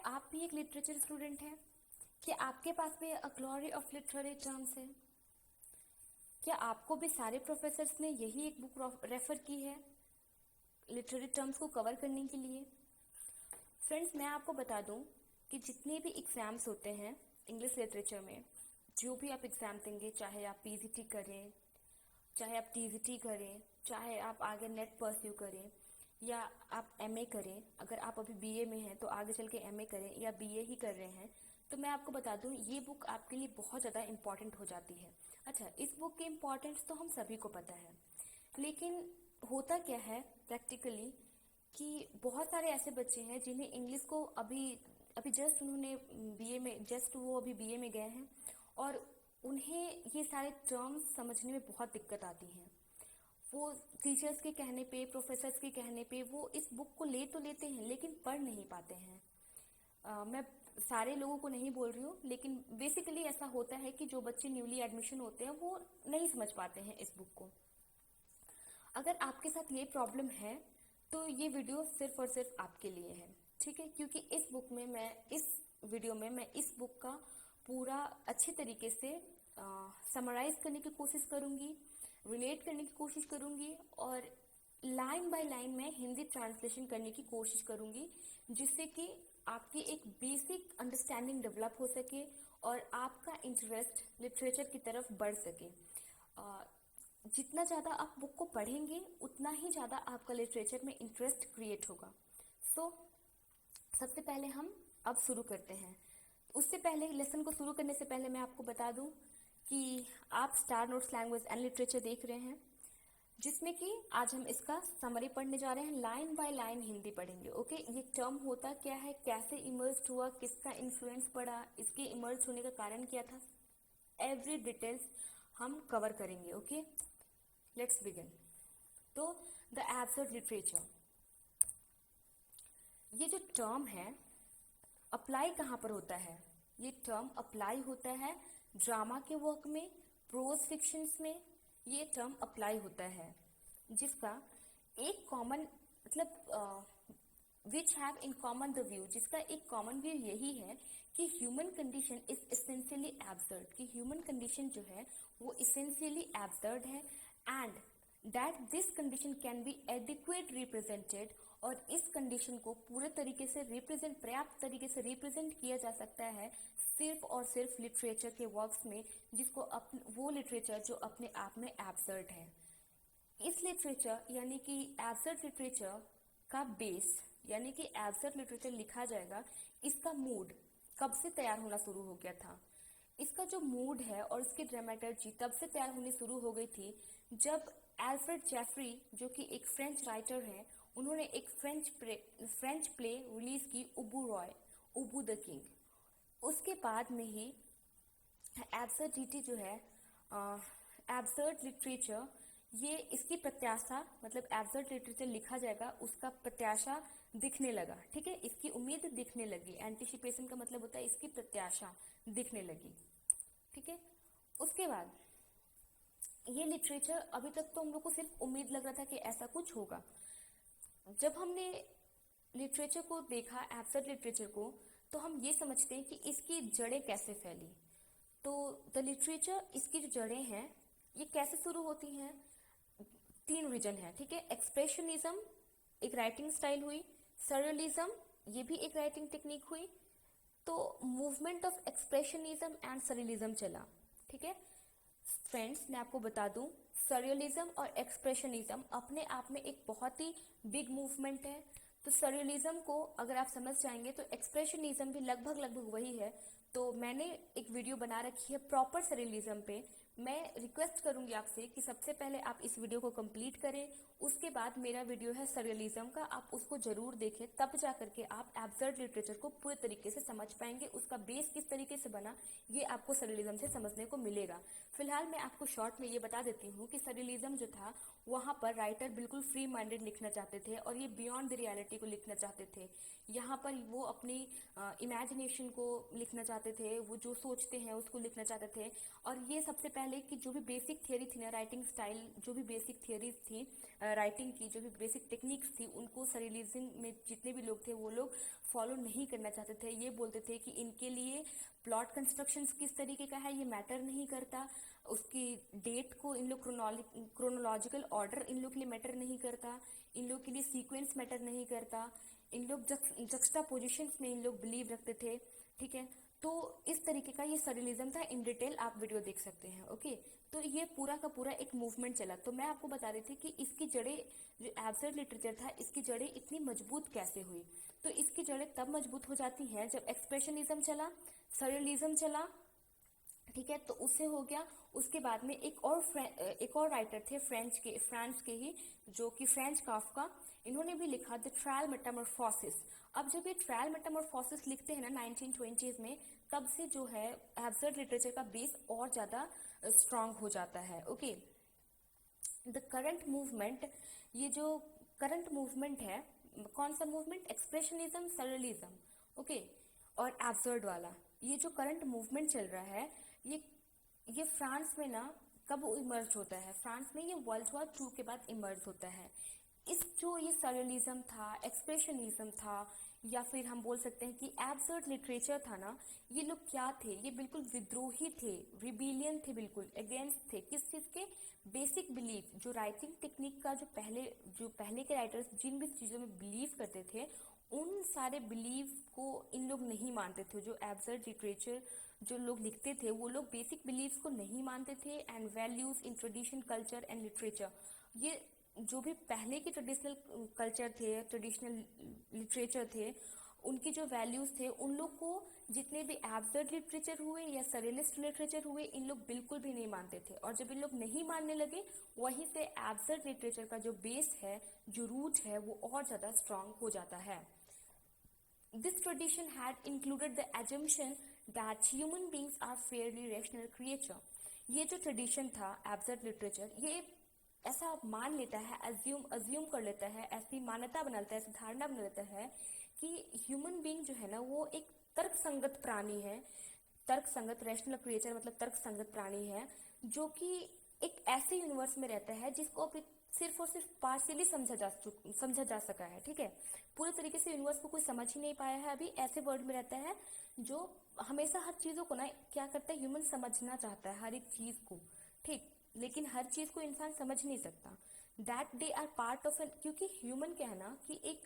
आप भी एक लिटरेचर स्टूडेंट हैं? क्या आपके पास भी अ ग्लोरी ऑफ लिटरेरी टर्म्स है? क्या आपको भी सारे प्रोफेसर्स ने यही एक बुक रेफर की है लिटरेरी टर्म्स को कवर करने के लिए? फ्रेंड्स, मैं आपको बता दूं कि जितने भी एग्ज़ाम्स होते हैं इंग्लिश लिटरेचर में, जो भी आप एग्ज़ाम देंगे, चाहे आप पीजीटी करें, चाहे आप टीजीटी करें, चाहे आप आगे नेट परस्यू करें या आप एमए करें, अगर आप अभी बीए में हैं तो आगे चल के एमए करें या बीए ही कर रहे हैं, तो मैं आपको बता दूं ये बुक आपके लिए बहुत ज़्यादा इम्पॉर्टेंट हो जाती है। अच्छा, इस बुक की इम्पोर्टेंस तो हम सभी को पता है, लेकिन होता क्या है प्रैक्टिकली कि बहुत सारे ऐसे बच्चे हैं जिन्हें इंग्लिश को अभी अभी जस्ट उन्होंने बीए में जस्ट वो अभी बीए में गए हैं और उन्हें ये सारे टर्म्स समझने में बहुत दिक्कत आती है। वो टीचर्स के कहने पे, प्रोफेसर्स के कहने पे वो इस बुक को ले तो लेते हैं लेकिन पढ़ नहीं पाते हैं। मैं सारे लोगों को नहीं बोल रही हूँ, लेकिन बेसिकली ऐसा होता है कि जो बच्चे न्यूली एडमिशन होते हैं वो नहीं समझ पाते हैं इस बुक को। अगर आपके साथ ये प्रॉब्लम है तो ये वीडियो सिर्फ और सिर्फ आपके लिए है, ठीक है? क्योंकि इस बुक में इस वीडियो में मैं इस बुक का पूरा अच्छे तरीके से समराइज करने की कोशिश करूंगी, रिलेट करने की कोशिश करूंगी और लाइन बाय लाइन में हिंदी ट्रांसलेशन करने की कोशिश करूंगी, जिससे कि आपकी एक बेसिक अंडरस्टैंडिंग डेवलप हो सके और आपका इंटरेस्ट लिटरेचर की तरफ बढ़ सके। जितना ज़्यादा आप बुक को पढ़ेंगे उतना ही ज़्यादा आपका लिटरेचर में इंटरेस्ट क्रिएट होगा। सो सबसे पहले हम अब शुरू करते हैं। उससे पहले लेसन को शुरू करने से पहले मैं आपको बता दूं कि आप star notes language and literature देख रहे हैं, जिसमें कि आज हम इसका समरी पढ़ने जा रहे हैं। लाइन बाय लाइन हिंदी पढ़ेंगे। ओके, ये टर्म होता क्या है, कैसे इमर्ज हुआ, किसका इन्फ्लुएंस पड़ा, इसके इमर्ज होने का कारण क्या था, एवरी डिटेल्स हम कवर करेंगे। Okay, let's begin. तो द एब्सर्ड लिटरेचर, ये जो टर्म है अप्लाई कहाँ पर होता है? ये टर्म अप्लाई होता है ड्रामा के वर्क में, प्रोज फिक्शंस में ये टर्म अप्लाई होता है, जिसका एक कॉमन मतलब which have in common the view, जिसका एक कॉमन व्यू यही है कि human condition is essentially absurd, कि ह्यूमन कंडीशन जो है वो इसेंशियली एब्सर्ड है and that this condition can be adequate represented, और इस कंडीशन को पूरे तरीके से रिप्रेजेंट, पर्याप्त तरीके से रिप्रेजेंट किया जा सकता है सिर्फ और सिर्फ लिटरेचर के वर्क्स में, जिसको वो लिटरेचर जो अपने आप में एब्सर्ड है। इस लिटरेचर यानी कि एब्सर्ड लिटरेचर का बेस, यानी कि एब्सर्ड लिटरेचर लिखा जाएगा, इसका मूड कब से तैयार होना शुरू हो गया था? इसका जो मूड है और इसकी ड्रामेटर्जी तब से तैयार होनी शुरू हो गई थी जब एल्फ्रेड जेफरी, जो कि एक फ्रेंच राइटर है, उन्होंने एक फ्रेंच प्ले रिलीज की, उबू रॉय, उबू द किंग। उसके बाद में ही एब्सर्डिटी जो है, एब्सर्ड लिटरेचर, ये इसकी प्रत्याशा, मतलब एब्सर्ड लिटरेचर लिखा जाएगा उसका प्रत्याशा दिखने लगा, ठीक है? इसकी उम्मीद दिखने लगी। एंटिसिपेशन का मतलब होता है इसकी प्रत्याशा दिखने लगी, ठीक है? उसके बाद ये लिटरेचर, अभी तक तो हम लोग को सिर्फ उम्मीद लग रहा था कि ऐसा कुछ होगा। जब हमने लिटरेचर को देखा, एब्सर्ड लिटरेचर को, तो हम ये समझते हैं कि इसकी जड़ें कैसे फैली। तो द लिटरेचर, इसकी जो जड़ें हैं ये कैसे शुरू होती हैं? तीन रीजन है, ठीक है? एक्सप्रेशनिज्म एक राइटिंग स्टाइल हुई, सरियलिज्म ये भी एक राइटिंग टेक्निक हुई, तो movement of expressionism and surrealism चला, ठीक है? फ्रेंड्स, मैं आपको बता दूं, सरियलिज्म और एक्सप्रेशनिज्म अपने आप में एक बहुत ही बिग मूवमेंट है। तो सरियलिज्म को अगर आप समझ जाएंगे तो एक्सप्रेशनिज्म भी लगभग लगभग वही है। तो मैंने एक वीडियो बना रखी है प्रॉपर सरियलिज्म पे। मैं रिक्वेस्ट करूंगी आपसे कि सबसे पहले आप इस वीडियो को कंप्लीट करें, उसके बाद मेरा वीडियो है सरियलिज्म का, आप उसको जरूर देखें, तब जा करके आप एब्सर्ड लिटरेचर को पूरे तरीके से समझ पाएंगे। उसका बेस किस तरीके से बना ये आपको सरियलिज्म से समझने को मिलेगा। फिलहाल मैं आपको शॉर्ट में ये बता देती हूँ कि सरियलिज्म जो था वहाँ पर राइटर बिल्कुल फ्री माइंडेड लिखना चाहते थे और ये बियॉन्ड द रियलिटी को लिखना चाहते थे। यहाँ पर वो अपनी इमेजिनेशन को लिखना चाहते थे, वो जो सोचते हैं उसको लिखना चाहते थे। और ये सबसे पहले पहले की जो भी बेसिक थियरी थी ना, राइटिंग स्टाइल, जो भी बेसिक थियरीज थी राइटिंग की, जो भी बेसिक टेक्निक्स थी, उनको सरियलिज्म में जितने भी लोग थे वो लोग फॉलो नहीं करना चाहते थे। ये बोलते थे कि इनके लिए प्लॉट कंस्ट्रक्शंस किस तरीके का है ये मैटर नहीं करता, उसकी डेट को इन लोग क्रोनोलॉजिकल ऑर्डर इन लोग के लिए मैटर नहीं करता, इन लोग के लिए सीक्वेंस मैटर नहीं करता, इन लोग जक्स्टा पोजिशंस में इन लोग बिलीव रखते थे। ठीक है, तो इस तरीके का ये सरियलिज्म था। इन डिटेल आप वीडियो देख सकते हैं। ओके, तो ये पूरा का पूरा एक मूवमेंट चला। तो मैं आपको बता रही थी कि इसकी जड़ें, जो एब्सर्ड लिटरेचर था, इसकी जड़ें इतनी मजबूत कैसे हुई। तो इसकी जड़ें तब मजबूत हो जाती हैं जब एक्सप्रेशनिज्म चला, सरियलिज्म चला। ठीक है, तो उससे हो गया। उसके बाद में एक और राइटर थे फ्रांस के ही, जो कि फ्रेंच काफ्का। इन्होंने भी लिखा द ट्रायल मेटामॉर्फोसिस। अब जब ये ट्रायल मेटामॉर्फोसिस लिखते हैं ना 1920s में, तब से जो है एब्सर्ड लिटरेचर का बेस और ज्यादा स्ट्रांग हो जाता है। ओके, द करंट मूवमेंट, ये जो करंट मूवमेंट है, कौन सा मूवमेंट? एक्सप्रेशनिज्म, सरियलिज्म, ओके, और एब्सर्ड वाला। ये जो करंट मूवमेंट चल रहा है, ये फ्रांस में ना कब इमर्ज होता है? फ्रांस में ये वर्ल्ड वॉर 2 के बाद इमर्ज होता है। इस जो ये सरियलिज्म था, एक्सप्रेशनिज्म था, या फिर हम बोल सकते हैं कि एब्सर्ड लिटरेचर था ना, ये लोग क्या थे? ये बिल्कुल विद्रोही थे, रिबेलियन थे, बिल्कुल अगेंस्ट थे। किस चीज के? बेसिक बिलीफ, जो राइटिंग टेक्निक का जो पहले के राइटर्स जिन भी चीजों में बिलीव करते थे, उन सारे बिलीव को इन लोग नहीं मानते थे। जो एब्सर्ड लिटरेचर जो लोग लिखते थे, वो लोग बेसिक बिलीव्स को नहीं मानते थे। And values in tradition, culture and literature, ये जो भी पहले के ट्रेडिशनल कल्चर थे, ट्रेडिशनल लिटरेचर थे, उनके जो वैल्यूज थे, उन लोग को जितने भी एब्सर्ड लिटरेचर हुए या सरियलिस्ट लिटरेचर हुए, इन लोग बिल्कुल भी नहीं मानते थे। और जब इन लोग नहीं मानने लगे, वहीं से एब्सर्ड लिटरेचर का जो बेस है, जो रूट है, वो और ज्यादा स्ट्रांग हो जाता है। This tradition had included the assumption that human beings are fairly rational creature. ये जो ट्रेडिशन था एब्सर्ड लिटरेचर, ये ऐसा मान लेता है, अज्यूम कर लेता है, ऐसी मान्यता बना लेता है, ऐसी धारणा बना लेता है कि ह्यूमन बीइंग जो है ना, वो एक तर्क संगत प्राणी है। तर्क संगत, रैशनल क्रिएचर मतलब तर्क संगत प्राणी है, जो कि एक ऐसे यूनिवर्स में रहता है जिसको अभी सिर्फ और सिर्फ पार्शियली समझा जा सका है। ठीक है, पूरे तरीके से यूनिवर्स को कोई समझ ही नहीं पाया है अभी। ऐसे वर्ल्ड में रहता है जो हमेशा हर चीजों को ना क्या करता है, ह्यूमन समझना चाहता है हर एक चीज को। ठीक, लेकिन हर चीज को इंसान समझ नहीं सकता। That they are part of an, क्योंकि ह्यूमन क्या है ना, कि एक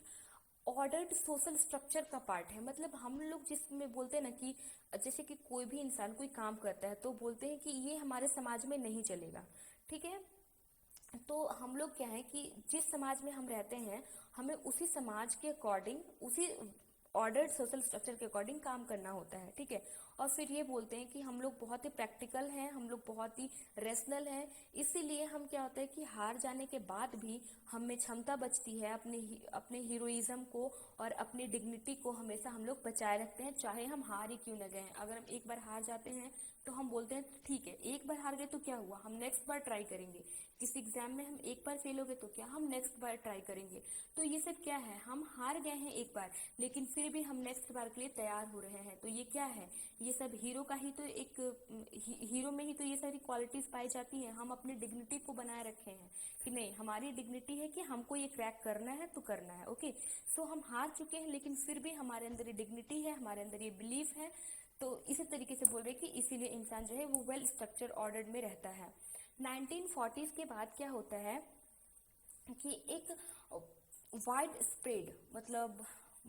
ऑर्डर्ड सोशल स्ट्रक्चर का पार्ट है। मतलब हम लोग जिसमें बोलते हैं ना कि जैसे कि कोई भी इंसान कोई काम करता है तो बोलते हैं कि ये हमारे समाज में नहीं चलेगा। ठीक है, तो हम लोग क्या है कि जिस समाज में हम रहते हैं, हमें उसी समाज के अकॉर्डिंग, उसी ऑर्डर्ड सोशल स्ट्रक्चर के अकॉर्डिंग काम करना होता है। ठीक है, और फिर ये बोलते हैं कि हम लोग बहुत ही प्रैक्टिकल हैं, हम लोग बहुत ही रेशनल हैं। इसीलिए हम क्या होता है कि हार जाने के बाद भी हमें क्षमता बचती है अपने हीरोइज्म को और अपनी डिग्निटी को हमेशा हम लोग बचाए रखते हैं, चाहे हम हार ही क्यों न गए। अगर हम एक बार हार जाते हैं तो हम बोलते हैं ठीक है, एक बार हार गए तो क्या हुआ, हम नेक्स्ट बार ट्राई करेंगे। किसी एग्जाम में हम एक बार फेल हो गए तो क्या, हम नेक्स्ट बार ट्राई करेंगे। तो ये सब क्या है, हम हार गए हैं एक बार, लेकिन फिर भी हम नेक्स्ट बार के लिए तैयार हो रहे हैं। तो ये क्या है, ये सब हीरो का ही तो एक हीरो में ही तो ये सारी क्वालिटीज पाई जाती हैं। हम अपनी डिग्निटी को बनाए रखे हैं कि नहीं, हमारी डिग्निटी है कि हमको ये क्रैक करना है तो करना है। ओके, सो हम हार चुके हैं, लेकिन फिर भी हमारे अंदर ये डिग्निटी है, हमारे अंदर ये बिलीफ है। तो इसी तरीके से बोल रहे कि इसीलिए इंसान जो है वो वेल स्ट्रक्चर ऑर्डर्ड में रहता है। 1940s के बाद क्या होता है कि एक वाइड स्प्रेड, मतलब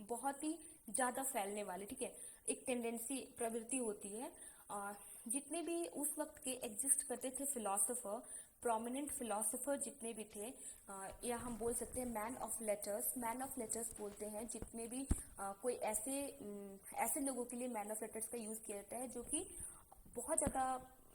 बहुत ही ज्यादा फैलने वाली, ठीक है, एक टेंडेंसी, प्रवृत्ति होती है। जितने भी उस वक्त के एग्जिस्ट करते थे फिलोसोफर, प्रोमिनेंट फिलोसोफर जितने भी थे, या हम बोल सकते हैं मैन ऑफ लेटर्स बोलते हैं। जितने भी कोई ऐसे लोगों के लिए मैन ऑफ लेटर्स का यूज किया जाता है जो कि बहुत ज़्यादा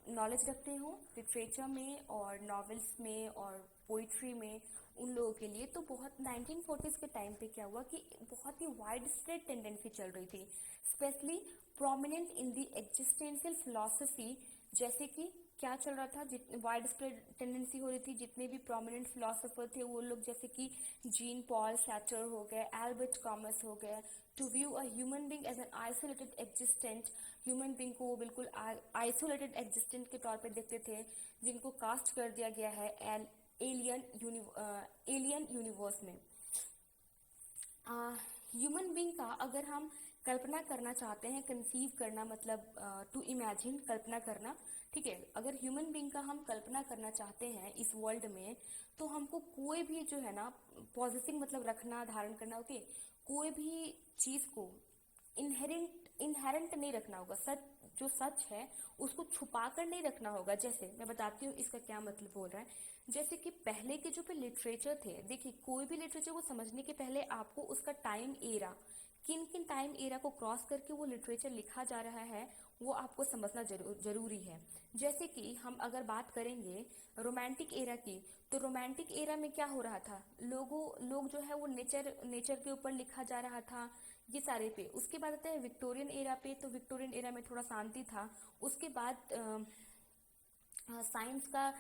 नॉलेज रखते हो लिटरेचर में और नॉवेल्स में और पोइट्री में, उन लोगों के लिए। तो बहुत 1940s के टाइम पे क्या हुआ कि बहुत ही वाइड स्प्रेड टेंडेंसी चल रही थी, specially prominent in the existential philosophy, जैसे कि क्या चल रहा था, जितने वाइड स्प्रेड टेंडेंसी हो रही थी, जितने भी प्रोमिनेंट फिलोसोफर थे वो लोग, जैसे कि जीन पॉल सैटर हो गए, एल्बर्ट कॉमस हो गए, to view a human being as an isolated existent, human being को वो बिल्कुल आइसोलेटेड एग्जिस्टेंट के तौर पे देखते थे, जिनको कास्ट कर दिया गया है एलियन यूनिवर्स में। ह्यूमन बीइंग का अगर हम कल्पना करना चाहते हैं, कंसीव करना मतलब टू इमेजिन, कल्पना करना, ठीक है, अगर ह्यूमन बीइंग का हम कल्पना करना चाहते हैं इस वर्ल्ड में, तो हमको कोई भी जो है ना, पॉजिटिव मतलब रखना, धारण करना, ओके, कोई भी चीज को इनहेरेंट नहीं रखना होगा। सच जो सच है उसको छुपा कर नहीं रखना होगा। जैसे मैं बताती हूँ इसका क्या मतलब बोल रहा है। जैसे कि पहले के जो पे लिटरेचर थे, देखिए कोई भी लिटरेचर को समझने के पहले आपको उसका टाइम एरा, किन किन टाइम एरा को क्रॉस करके वो लिटरेचर लिखा जा रहा है, वो आपको समझना जरूरी है। जैसे कि हम अगर बात करेंगे रोमांटिक एरा की, तो रोमांटिक एरा में क्या हो रहा था, लोग जो है वो नेचर के ऊपर लिखा जा रहा था, ये सारे पे। उसके बाद आता है विक्टोरियन एरा पे, तो विक्टोरियन एरा में थोड़ा शांति था। उसके बाद साइंस का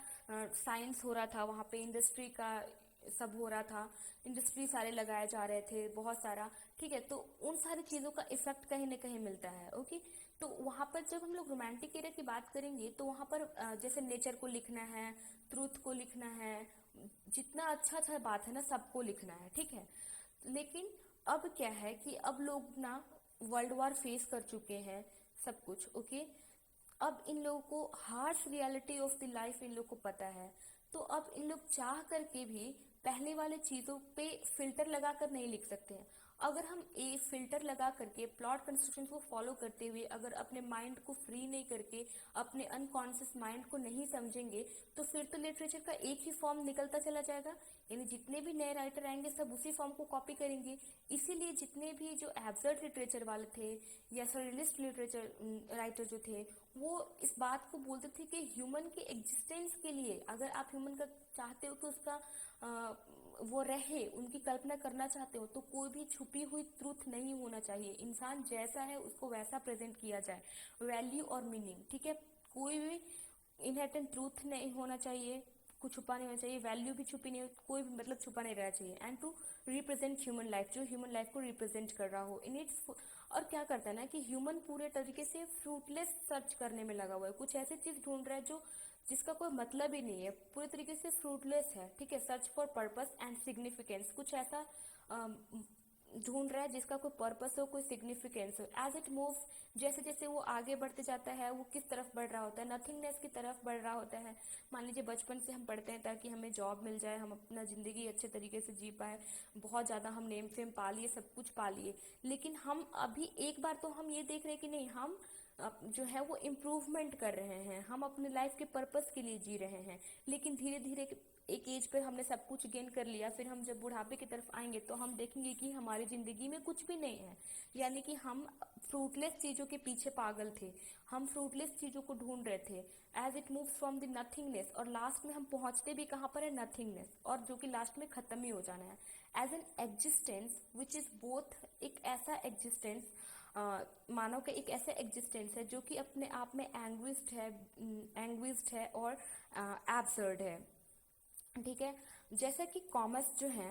साइंस हो रहा था वहाँ पे, इंडस्ट्री का सब हो रहा था, इंडस्ट्री सारे लगाए जा रहे थे बहुत सारा, ठीक है, तो उन सारी चीज़ों का इफेक्ट कहीं ना कहीं मिलता है, ओके। तो वहाँ पर जब हम लोग रोमांटिक एरिया की बात करेंगे, तो वहाँ पर जैसे नेचर को लिखना है, ट्रूथ को लिखना है, जितना अच्छा अच्छा बात है ना सबको लिखना है, ठीक है। लेकिन अब क्या है कि अब लोग ना वर्ल्ड वॉर फेस कर चुके हैं, सब कुछ, ओके। अब इन लोगों को harsh reality of the life in लोग को पता है, तो अब इन लोग चाह करके भी पहले वाले चीजों पे फिल्टर लगा कर नहीं लिख सकते हैं। अगर हम ए फिल्टर लगा करके प्लॉट कंस्ट्रक्शन को फॉलो करते हुए अगर अपने माइंड को फ्री नहीं करके अपने अनकॉन्शियस माइंड को नहीं समझेंगे, तो फिर तो लिटरेचर का एक ही फॉर्म निकलता चला जाएगा, यानी जितने भी नए राइटर आएंगे सब उसी फॉर्म को कॉपी करेंगे। इसीलिए जितने भी जो एब्सर्ड लिटरेचर वाले थे या सरियलिस्ट लिटरेचर राइटर जो थे, वो इस बात को बोलते थे कि ह्यूमन के एग्जिस्टेंस के लिए, अगर आप ह्यूमन का चाहते हो कि उसका वो रहे, उनकी कल्पना करना चाहते हो, तो कोई भी छुपी हुई ट्रूथ नहीं होना चाहिए। इंसान जैसा है उसको वैसा प्रेजेंट किया जाए, वैल्यू और मीनिंग, ठीक है। कोई भी इनहेरेंट ट्रूथ नहीं होना चाहिए, कुछ छुपा नहीं होना चाहिए, वैल्यू भी छुपी नहीं हो, कोई भी मतलब छुपा नहीं रहना चाहिए। And to represent human life, जो ह्यूमन लाइफ को रिप्रेजेंट कर रहा हो इन इट्स। और क्या करता है ना कि ह्यूमन पूरे तरीके से फ्रूटलेस सर्च करने में लगा हुआ है, कुछ ऐसी चीज ढूंढ रहा है जो जिसका कोई मतलब ही नहीं है, पूरे तरीके से फ्रूटलेस है, ठीक है। Search for purpose and significance, कुछ ऐसा ढूंढ रहा है जिसका कोई पर्पस हो, कोई सिग्निफिकेंस हो। एज इट मूव्स, जैसे जैसे वो आगे बढ़ते जाता है, वो किस तरफ बढ़ रहा होता है, नथिंगनेस की तरफ बढ़ रहा होता है। मान लीजिए बचपन से हम पढ़ते हैं ताकि हमें जॉब मिल जाए, हम अपना जिंदगी अच्छे तरीके से जी पाए, बहुत ज्यादा हम नेम फेम पा लिए, सब कुछ पा लिए, लेकिन हम अभी एक बार तो हम ये देख रहे हैं कि नहीं, हम जो है वो इम्प्रूवमेंट कर रहे हैं, हम अपने लाइफ के पर्पस के लिए जी रहे हैं। लेकिन धीरे धीरे एक एज पर हमने सब कुछ गेन कर लिया, फिर हम जब बुढ़ापे की तरफ आएंगे तो हम देखेंगे कि हमारी जिंदगी में कुछ भी नहीं है, यानी कि हम फ्रूटलेस चीजों के पीछे पागल थे, हम फ्रूटलेस चीजों को ढूंढ रहे थे। As it moves from the nothingness, और लास्ट में हम पहुंचते भी कहाँ पर है, नथिंगनेस, और जो कि लास्ट में खत्म ही हो जाना है। As an existence which is both, एक ऐसा एग्जिस्टेंस, मानव का एक ऐसा एग्जिस्टेंस है जो कि अपने आप में एंग्विस्ड है और एब्सर्ड है, ठीक है। जैसा कि कॉमर्स जो है,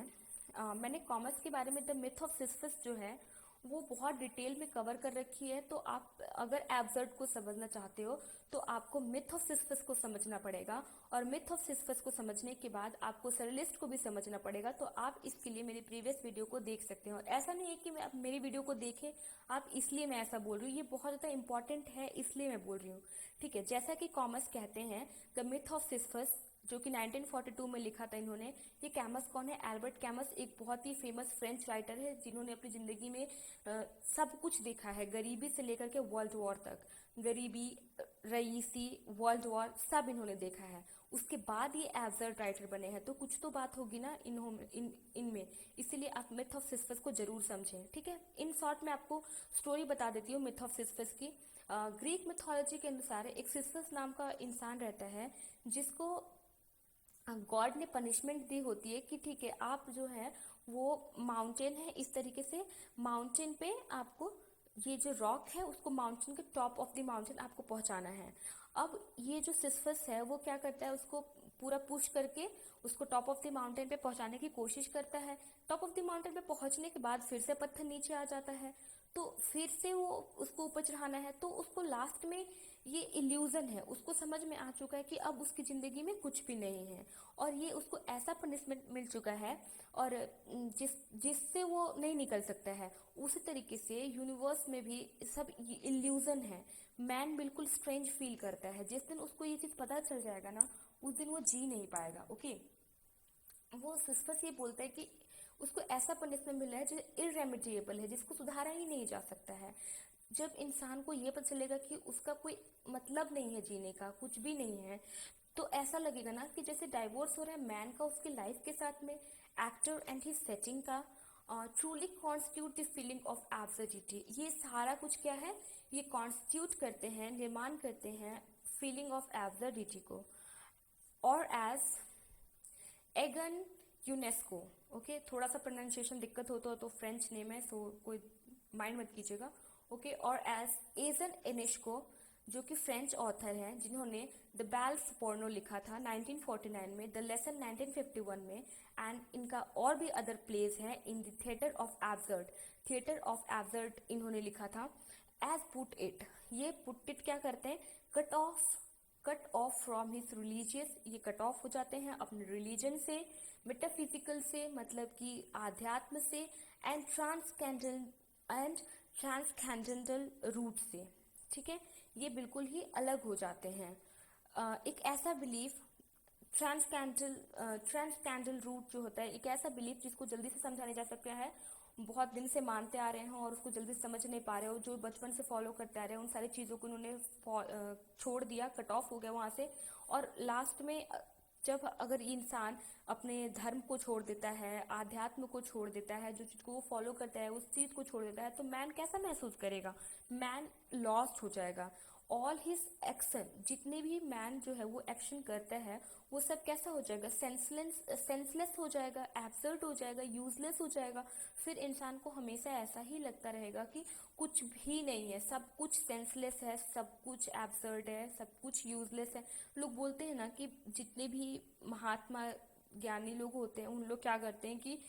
मैंने कॉमर्स के बारे में द मिथ ऑफ सिसिफस जो है वो बहुत डिटेल में कवर कर रखी है। तो आप अगर एब्सर्ड को समझना चाहते हो तो आपको मिथ ऑफ सिसिफस को समझना पड़ेगा, और मिथ ऑफ सिसिफस को समझने के बाद आपको सरिलिस्ट को भी समझना पड़ेगा। तो आप इसके लिए मेरी प्रीवियस वीडियो को देख सकते हैं, और ऐसा नहीं है कि आप मेरी वीडियो को देखें आप इसलिए मैं ऐसा बोल रही हूँ, ये बहुत ज़्यादा इंपॉर्टेंट है इसलिए मैं बोल रही हूँ, ठीक है। जैसा कि कॉमर्स कहते हैं द मिथ ऑफ सिसिफस, जो कि 1942 में लिखा था इन्होंने। ये कैमस कौन है, एल्बर्ट कैमस, एक बहुत ही फेमस फ्रेंच राइटर है जिन्होंने अपनी जिंदगी में सब कुछ देखा है, गरीबी से लेकर के वर्ल्ड वॉर तक, गरीबी, रईसी, वर्ल्ड वॉर सब इन्होंने देखा है। उसके बाद ये एब्सर्ड राइटर बने हैं, तो कुछ तो बात होगी ना इनमें, इसीलिए आप मिथ ऑफ सिसिफस को जरूर समझें, ठीक है। इन शॉर्ट मैं आपको स्टोरी बता देती हूँ मिथ ऑफ सिसिफस की। ग्रीक मिथोलॉजी के अनुसार एक सिसिफस नाम का इंसान रहता है जिसको गॉड ने पनिशमेंट दी होती है कि ठीक है आप जो है वो माउंटेन है, इस तरीके से माउंटेन पे आपको ये जो रॉक है उसको माउंटेन के टॉप ऑफ द माउंटेन आपको पहुंचाना है। अब ये जो सिसफस है वो क्या करता है, उसको पूरा पुश करके उसको टॉप ऑफ द माउंटेन पे पहुंचाने की कोशिश करता है। टॉप ऑफ द माउंटेन पे पहुंचने के बाद फिर से पत्थर नीचे आ जाता है, तो फिर से वो उसको ऊपर चढ़ाना है। तो उसको लास्ट में ये इल्यूजन है, उसको समझ में आ चुका है कि अब उसकी जिंदगी में कुछ भी नहीं है, और ये उसको ऐसा पनिशमेंट मिल चुका है और जिससे वो नहीं निकल सकता है। उसी तरीके से यूनिवर्स में भी सब इल्यूजन है। मैन बिल्कुल स्ट्रेंज फील करता है। जिस दिन उसको ये चीज पता चल जाएगा ना, उस दिन वो जी नहीं पाएगा। ओके, वो सिस्फस ये बोलता है कि उसको ऐसा पनिशमेंट मिला है जो इरेमिडिएबल है, जिसको सुधारा ही नहीं जा सकता है। जब इंसान को ये पता चलेगा कि उसका कोई मतलब नहीं है जीने का, कुछ भी नहीं है, तो ऐसा लगेगा ना कि जैसे डाइवोर्स हो रहा है मैन का उसकी लाइफ के साथ में, एक्टर एंड ही सेटिंग का, truly constitute the feeling of absurdity. ये सारा कुछ क्या है, ये कॉन्स्टिट्यूट करते हैं, निर्माण करते हैं फीलिंग ऑफ एब्सर्डिटी को। और एज एगन यूनेस्को, ओके, थोड़ा सा प्रोनाउंसिएशन दिक्कत हो तो फ्रेंच नेम है, सो कोई माइंड मत कीजिएगा। ओके, और एज एजन एनेस्को, जो कि फ्रेंच ऑथर हैं, जिन्होंने द बेल्स पोर्नो लिखा था 1949 में, द लेसन 1951 में, एंड इनका और भी अदर प्लेज है in the theatre of absurd इन्होंने लिखा था। एज पुट इट, ये पुट इट क्या करते हैं, cut off from his religious, ये कट ऑफ हो जाते हैं अपने रिलीजन से, मेटाफिजिकल से मतलब कि आध्यात्म से, एंड ट्रांसकेंडेंटल रूट से। ठीक है, ये बिल्कुल ही अलग हो जाते हैं। एक ऐसा बिलीफ, ट्रांसकेंडल रूट जो होता है, एक ऐसा बिलीफ जिसको जल्दी से समझा नहीं जा सकता है, बहुत दिन से मानते आ रहे हैं और उसको जल्दी से समझ नहीं पा रहे हो, जो बचपन से फॉलो करते आ रहे हैं, उन सारी चीज़ों को उन्होंने छोड़ दिया, कट ऑफ हो गया वहाँ से। और लास्ट में जब अगर इंसान अपने धर्म को छोड़ देता है, आध्यात्म को छोड़ देता है, जो चीज़ को वो फॉलो करता है उस चीज़ को छोड़ देता है, तो मैन कैसा महसूस करेगा, मैन लॉस्ट हो जाएगा। ऑल हिज एक्शन, जितने भी मैन जो है वो एक्शन करता है, वो सब कैसा हो जाएगा, सेंसलेस हो जाएगा, एब्सर्ड हो जाएगा, यूजलेस हो जाएगा। फिर इंसान को हमेशा ऐसा ही लगता रहेगा कि कुछ भी नहीं है, सब कुछ सेंसलेस है, सब कुछ एब्सर्ड है, सब कुछ यूजलेस है। लोग बोलते हैं ना कि जितने भी महात्मा ज्ञानी लोग होते हैं, उन लोग क्या करते हैं कि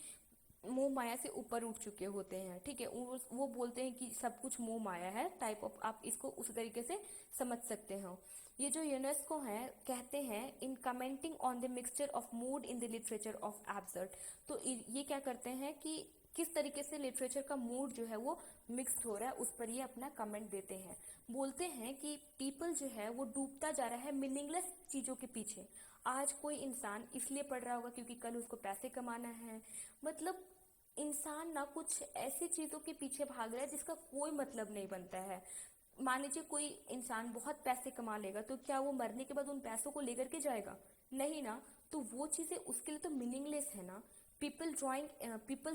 मोह माया से ऊपर उठ चुके होते हैं। ठीक है, वो बोलते हैं कि सब कुछ मोह माया है, टाइप ऑफ, आप इसको उस तरीके से समझ सकते हो। ये जो यूनेस्को है कहते हैं in commenting on the mixture of mood in the literature of absurd, तो ये क्या करते हैं कि किस तरीके से लिटरेचर का मूड जो है वो मिक्स्ड हो रहा है, उस पर ये अपना कमेंट देते हैं। बोलते हैं कि पीपल जो है वो डूबता जा रहा है मीनिंगलेस चीजों के पीछे। आज कोई इंसान इसलिए पढ़ रहा होगा क्योंकि कल उसको पैसे कमाना है, मतलब इंसान ना कुछ ऐसी चीजों के पीछे भाग रहा है जिसका कोई मतलब नहीं बनता है। मान लीजिए कोई इंसान बहुत पैसे कमा लेगा, तो क्या वो मरने के बाद उन पैसों को लेकर के जाएगा, नहीं ना। तो वो चीजें उसके लिए तो मीनिंगलेस है ना। पीपल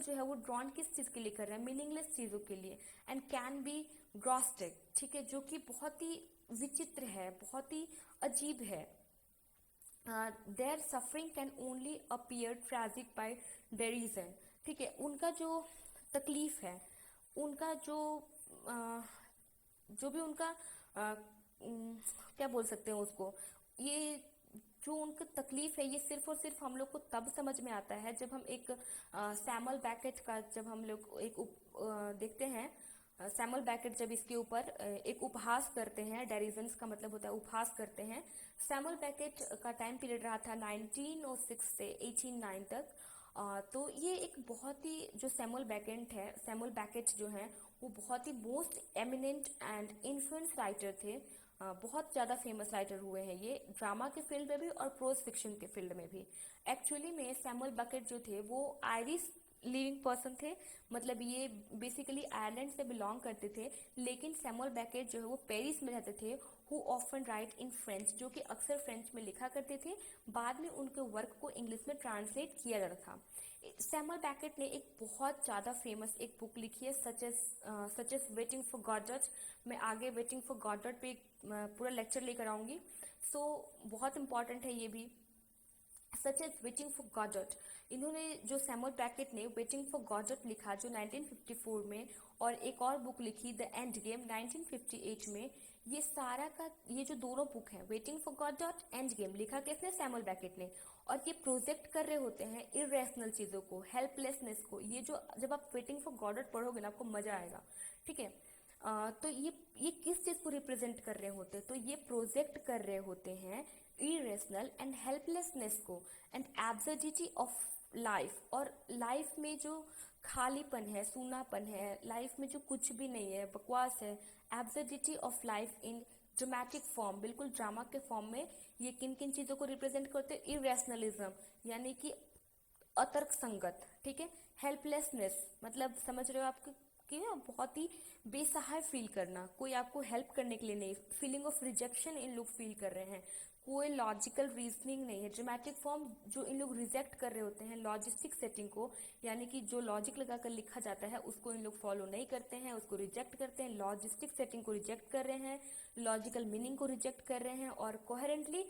जो है वो ड्रॉन किस चीज के लिए कर रहे हैं, मीनिंगलेस चीजों के लिए, एंड कैन बी ग्रॉस्टिक, ठीक है, जो कि बहुत ही विचित्र है, बहुत ही अजीब है। Their suffering can only appear tragic by derision, ठीक है, उनका जो तकलीफ है, उनका जो भी उनका क्या बोल सकते हैं उसको, ये जो उनका तकलीफ है, ये सिर्फ और सिर्फ हम लोग को तब समझ में आता है जब हम एक सैमुअल बैकेट का, जब हम लोग देखते हैं, सैमुअल बैकेट जब इसके ऊपर एक उपहास करते हैं, डेरिजन्स का मतलब होता है उपहास करते हैं। सैमुअल बैकेट का टाइम पीरियड रहा था 1906 से 1809 तक। तो ये एक बहुत ही, जो सैमुअल बैकेट जो है वो बहुत ही most eminent and influence writer थे। बहुत ज़्यादा फेमस राइटर हुए हैं ये, ड्रामा के फील्ड में भी और प्रोज फिक्शन के फील्ड में भी। एक्चुअली में सैमुअल बैकेट जो थे वो आयरिश लिविंग पर्सन थे, मतलब ये बेसिकली आयरलैंड से बिलोंग करते थे, लेकिन सैमुअल बैकेट जो है वो पेरिस में रहते थे। Who often right in French, जो कि अक्सर फ्रेंच में लिखा करते थे, बाद में उनके वर्क को इंग्लिश में ट्रांसलेट किया जाता था। सैमुअल बैकेट ने एक बहुत ज़्यादा फेमस एक बुक लिखी है, सच एज वेटिंग फॉर गॉडट। मैं आगे वेटिंग फॉर गॉडट पे पूरा लेक्चर लेकर आऊंगी, सो बहुत इंपॉर्टेंट है ये भी। Such as waiting for Godot. इन्होंने जो सैमुअल बैकेट ने वेटिंग फॉर गॉडट लिखा जो 1954 में, और एक और बुक लिखी द एंड गेम 1958 में, ये सारा का ये जो दोनों बुक हैं वेटिंग फॉर गॉडट, एंड गेम, लिखा किसने? सैमुअल बैकेट ने। और ये प्रोजेक्ट कर रहे होते हैं इरेशनल चीज़ों को, हेल्पलेसनेस को। ये जो जब आप वेटिंग फॉर गॉडट पढ़ोगे ना आपको मजा आएगा, ठीक है। तो ये किस चीज़ को रिप्रेजेंट कर रहे होते हैं? तो ये प्रोजेक्ट कर रहे होते हैं इरेशनल एंड हेल्पलेसनेस को, एंड एब्सर्डिटी ऑफ लाइफ। और लाइफ में जो खालीपन है, सूनापन है, लाइफ में जो कुछ भी नहीं है, बकवास है, absurdity of life in dramatic form, बिल्कुल ड्रामा के फॉर्म में। ये किन किन चीज़ों को रिप्रेजेंट करते हैं? इरेशनलिज्म यानी कि अतर्क संगत, ठीक है। हेल्पलेसनेस मतलब समझ रहे हो आप कि ना बहुत ही बेसहाय फील करना, कोई आपको हेल्प करने के लिए नहीं। फीलिंग ऑफ रिजेक्शन इन लोग फील कर रहे हैं, कोई लॉजिकल रीजनिंग नहीं है। ड्रामेटिक फॉर्म जो इन लोग रिजेक्ट कर रहे होते हैं लॉजिस्टिक सेटिंग को, यानी कि जो लॉजिक लगाकर लिखा जाता है उसको इन लोग फॉलो नहीं करते हैं, उसको रिजेक्ट करते हैं। लॉजिस्टिक सेटिंग को रिजेक्ट कर रहे हैं, लॉजिकल मीनिंग को रिजेक्ट कर रहे हैं, और कोहेरेंटली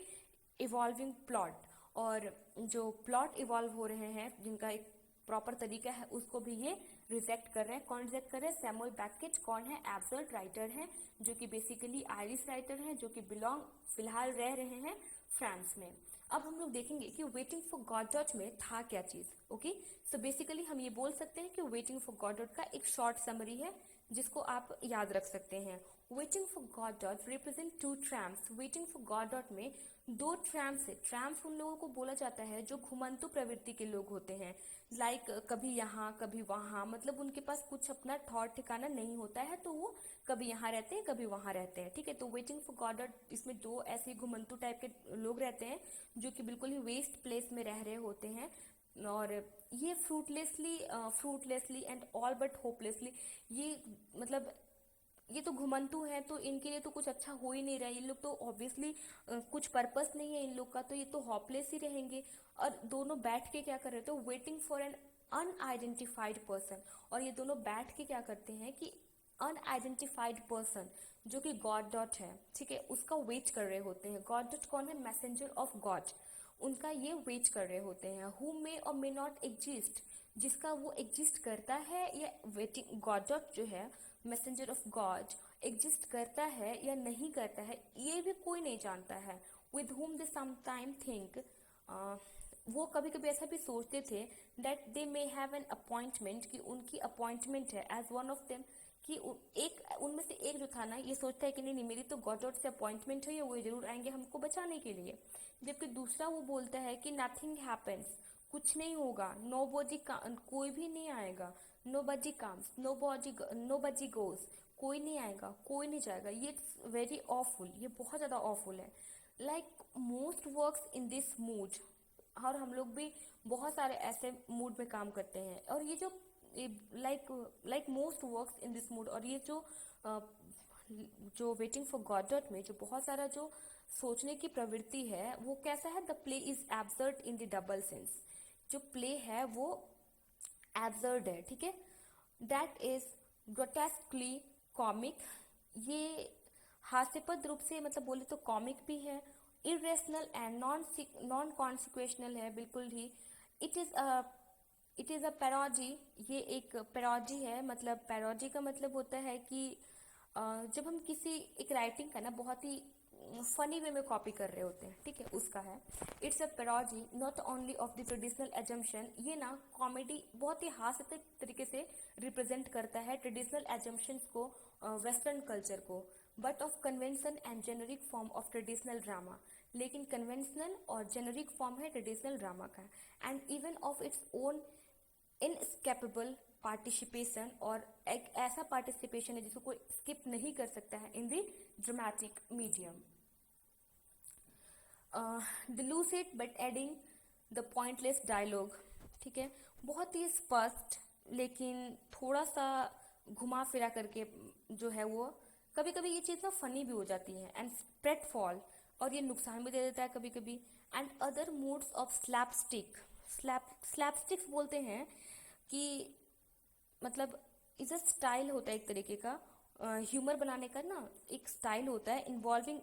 इवॉल्विंग प्लॉट, और जो प्लॉट इवॉल्व हो रहे हैं जिनका एक प्रॉपर तरीका है उसको भी ये रिजेक्ट कर रहे हैं। कौन रिजेक्ट कर रहे हैं? Samuel Beckett. कौन है? एब्सर्ड राइटर हैं, जो कि बेसिकली आयरिश राइटर हैं, जो कि फिलहाल रह रहे हैं फ्रांस में। अब हम लोग देखेंगे कि वेटिंग फॉर गॉडट में था क्या चीज। ओके, सो बेसिकली हम ये बोल सकते हैं कि वेटिंग फॉर गॉडट का एक शॉर्ट समरी है जिसको आप याद रख सकते हैं। Waiting for Godot represent two tramps. Waiting for Godot में दो ट्रैम्प्स है। ट्रैम्प्स उन लोगों को बोला जाता है जो घुमंतु प्रवृत्ति के लोग होते हैं, लाइक कभी यहाँ कभी वहाँ, मतलब उनके पास कुछ अपना ठौर ठिकाना नहीं होता है, तो वो कभी यहाँ रहते हैं कभी वहाँ रहते हैं, ठीक है। तो वेटिंग फॉर गॉडट इसमें दो ऐसे घुमंतु टाइप के लोग रहते हैं जो कि बिल्कुल ही वेस्ट प्लेस में रह रहे होते हैं, और ये fruitlessly and all but hopelessly, ये मतलब ये तो घुमंतु हैं, तो इनके लिए तो कुछ अच्छा हो ही नहीं रहा है। ये लोग तो ऑब्वियसली कुछ पर्पस नहीं है इन लोग का, तो ये तो होपलेस ही रहेंगे। और दोनों बैठ के क्या कर रहे थे? Waiting for an unidentified person. और ये दोनों बैठ के क्या करते हैं कि अनआइडेंटिफाइड पर्सन जो कि गॉड डॉट है, ठीक है, उसका वेट कर रहे होते हैं। गॉड डॉट कौन है? Messenger of God. उनका ये वेट कर रहे होते हैं। हु मे और मे नॉट एग्जिस्ट, जिसका वो एग्जिस्ट करता है या वेटिंग गॉड डॉट जो है मैसेंजर ऑफ गॉड एग्जिस्ट करता है या नहीं करता है, ये भी कोई नहीं जानता है। With whom they sometime think, वो कभी कभी ऐसा भी सोचते थे that they may have an appointment, कि उनकी अपॉइंटमेंट है एज वन ऑफ देम, कि एक उनमें से एक जो था ना ये सोचता है कि नहीं नहीं मेरी तो गॉड से अपॉइंटमेंट है, वो जरूर आएंगे हमको बचाने के लिए। जबकि दूसरा वो बोलता है कि नथिंग हैपेंस, कुछ नहीं होगा, नो बॉडी, कोई भी नहीं आएगा, नो बडी कम्स, नो बडी गोज, कोई नहीं आएगा कोई नहीं जाएगा। ये वेरी ऑफुल, ये बहुत ज़्यादा ऑफुल है। Like most works in this mood, और हम लोग भी बहुत सारे ऐसे मूड में काम करते हैं। और ये जो like most works in this mood, और ये जो वेटिंग फॉर गॉडट में जो बहुत सारा जो सोचने की प्रवृत्ति है वो कैसा है? The play is absurd in the double sense. जो प्ले है वो एब्सर्ड है, ठीक है। दैट इज ग्रोटेस्कली कॉमिक, ये हास्यपद रूप से मतलब बोले तो कॉमिक भी है। इरेशनल एंड नॉन कॉन्सिक्वेशनल है बिल्कुल ही। इट इज अ पैरोडी, ये एक पैरोडी है। मतलब पैरोडी का मतलब होता है कि जब हम किसी एक राइटिंग का ना बहुत ही फनी वे में कॉपी कर रहे होते हैं, ठीक है, उसका है। It's a parody not only of the traditional assumption, ये ना कॉमेडी बहुत ही हास्यास्पद तरीके से रिप्रेजेंट करता है ट्रेडिशनल एजम्पशंस को, वेस्टर्न कल्चर को, but of convention and generic form of traditional drama. लेकिन कन्वेंशनल और जेनरिक फॉर्म है ट्रेडिशनल ड्रामा का, and even of its own inescapable participation, और एक ऐसा पार्टिसिपेशन है जिसको कोई स्किप नहीं कर सकता है in the dramatic medium. The lucid but adding the pointless dialogue, ठीक है, बहुत ही स्पष्ट लेकिन थोड़ा सा घुमा फिरा करके जो है वो कभी कभी ये चीज़ ना फनी भी हो जाती है, एंड स्प्रेड फॉल, और ये नुकसान भी दे देता है कभी कभी। एंड अदर मूड्स ऑफ स्लैपस्टिक्स बोलते हैं कि मतलब इज अ स्टाइल होता है एक तरीके का, ह्यूमर बनाने का ना एक स्टाइल होता है, इन्वॉल्विंग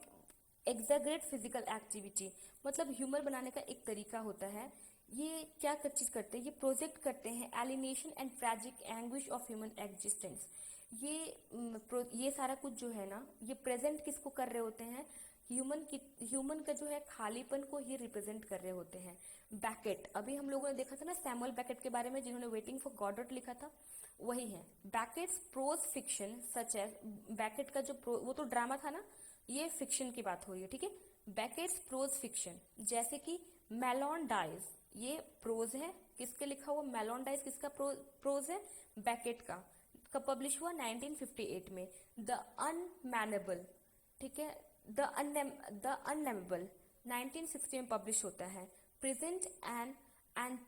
एग्जैगरेट फिजिकल एक्टिविटी, मतलब ह्यूमर बनाने का एक तरीका होता है। ये क्या चीज करते हैं, ये प्रोजेक्ट करते हैं alienation and tragic anguish of human existence. ये सारा कुछ जो है ना, ये प्रेजेंट किसको कर रहे होते हैं, ह्यूमन का जो है खालीपन को ही रिप्रेजेंट कर रहे होते हैं। बैकेट, अभी हम लोगों ने देखा था ना सैमुअल बैकेट के बारे में, जिन्होंने वेटिंग फॉर गॉडोट लिखा था, वही है। Beckett's prose fiction such as, Beckett का जो वो तो ड्रामा था ना, ये फिक्शन की बात हो रही है, ठीक है। बैकेट्स प्रोज फिक्शन जैसे कि मेलॉन डाइज, ये प्रोज है, किसके लिखा हुआ, मेलॉन डाइज किसका प्रोज है, बैकेट का। कब पब्लिश हुआ, 1958 में। द अनमैनेबल, ठीक है, द अननेमेबल 1960 में पब्लिश होता है। प्रेजेंट एन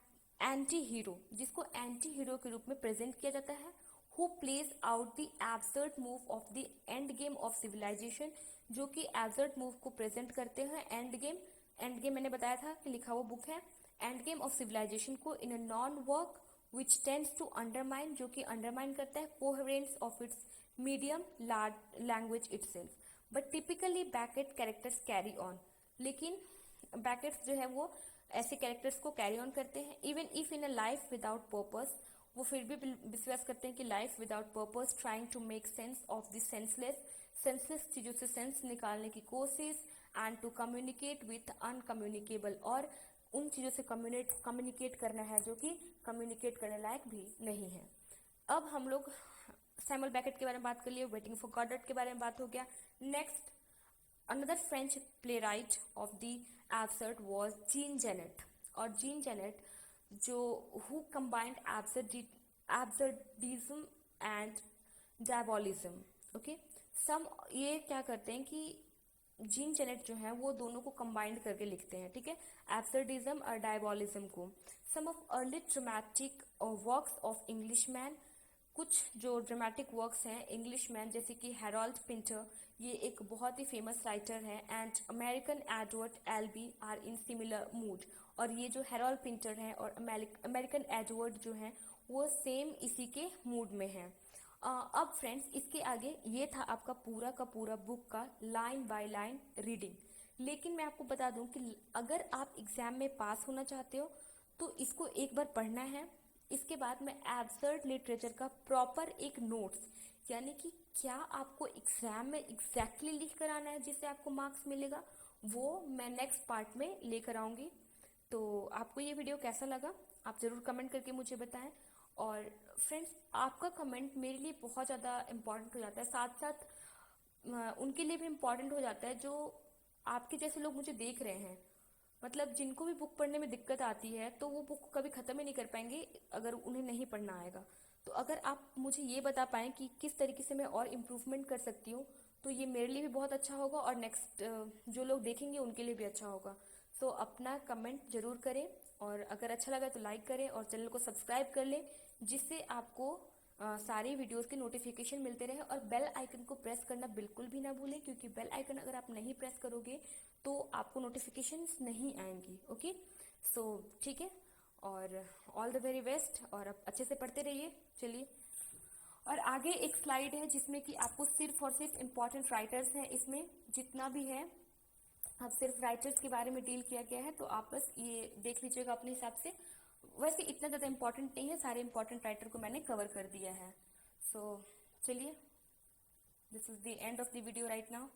एंटी हीरो, जिसको एंटी हीरो के रूप में प्रेजेंट किया जाता है। Who plays out the absurd move of the end game of civilisation, जो कि एब्सर्ड मूव को प्रेजेंट करते हैं। एंड गेम मैंने बताया था कि लिखा हुआ बुक है। एंड गेम ऑफ सिविलाइजेशन को in a non work which tends to undermine, जो कि अंडरमाइन करता है coherence of its medium language itself. But typically Beckett characters carry on, लेकिन बैकेट्स जो है वो ऐसे कैरेक्टर्स को कैरी ऑन करते हैं। Even if in a life without purpose, वो फिर भी विश्वास करते हैं कि life without purpose, trying to make sense of the senseless चीजों से सेंस निकालने की कोशिश, and to communicate with uncommunicable, और उन चीजों से कम्युनिकेट करना है जो कि कम्युनिकेट करने लायक भी नहीं है। अब हम लोग सैमुअल बैकेट के बारे में बात कर लिए, वेटिंग फॉर गॉडोट के बारे में बात हो गया। Next, another French playwright of the absurd was gene Janet, और जीन जेनेट जो who combined absurdism and डायबोलिज्म, okay. सम ये क्या करते हैं कि जीन जेनेट जो है वो दोनों को कंबाइंड करके लिखते हैं, ठीक है, एब्सर्डिज्म और डायबोलिज्म को। Some of early dramatic works of Englishman, कुछ जो ड्रामेटिक वर्क्स हैं इंग्लिशमैन, जैसे कि हैरोल्ड पिंटर, ये एक बहुत ही फेमस राइटर है, and American Edward Albee are in similar mood, और ये जो हैरोल्ड पिंटर है और अमेरिकन एडवर्ड जो है वो सेम इसी के मूड में है। अब फ्रेंड्स, इसके आगे ये था आपका पूरा का पूरा बुक का लाइन बाय लाइन रीडिंग। लेकिन मैं आपको बता दूं कि अगर आप एग्जाम में पास होना चाहते हो तो इसको एक बार पढ़ना है। इसके बाद मैं एब्सर्ड लिटरेचर का प्रॉपर एक नोट्स, यानी कि क्या आपको एग्जाम में एग्जैक्टली लिख कर आना है जिससे आपको मार्क्स मिलेगा, वो मैं नेक्स्ट पार्ट में लेकर आऊंगी। तो आपको ये वीडियो कैसा लगा आप ज़रूर कमेंट करके मुझे बताएं। और फ्रेंड्स, आपका कमेंट मेरे लिए बहुत ज़्यादा इम्पॉर्टेंट हो जाता है, साथ साथ उनके लिए भी इम्पॉर्टेंट हो जाता है जो आपके जैसे लोग मुझे देख रहे हैं। मतलब जिनको भी बुक पढ़ने में दिक्कत आती है तो वो बुक कभी ख़त्म ही नहीं कर पाएंगे अगर उन्हें नहीं पढ़ना आएगा। तो अगर आप मुझे ये बता पाएँ कि किस तरीके से मैं और इम्प्रूवमेंट कर सकती हूँ तो ये मेरे लिए भी बहुत अच्छा होगा, और नेक्स्ट जो लोग देखेंगे उनके लिए भी अच्छा होगा। सो अपना कमेंट जरूर करें, और अगर अच्छा लगा तो लाइक करें और चैनल को सब्सक्राइब कर लें, जिससे आपको सारी वीडियोस के नोटिफिकेशन मिलते रहे। और बेल आइकन को प्रेस करना बिल्कुल भी ना भूलें, क्योंकि बेल आइकन अगर आप नहीं प्रेस करोगे तो आपको नोटिफिकेशंस नहीं आएंगी, ओके। सो ठीक है, और ऑल द वेरी बेस्ट, और आप अच्छे से पढ़ते रहिए। चलिए, और आगे एक स्लाइड है जिसमें कि आपको सिर्फ और सिर्फ इम्पॉर्टेंट राइटर्स हैं, इसमें जितना भी है अब सिर्फ राइटर्स के बारे में डील किया गया है, तो आप बस ये देख लीजिएगा अपने हिसाब से। वैसे इतना ज़्यादा इम्पोर्टेंट नहीं है, सारे इम्पोर्टेंट राइटर को मैंने कवर कर दिया है। सो चलिए, this is the end of the video right now.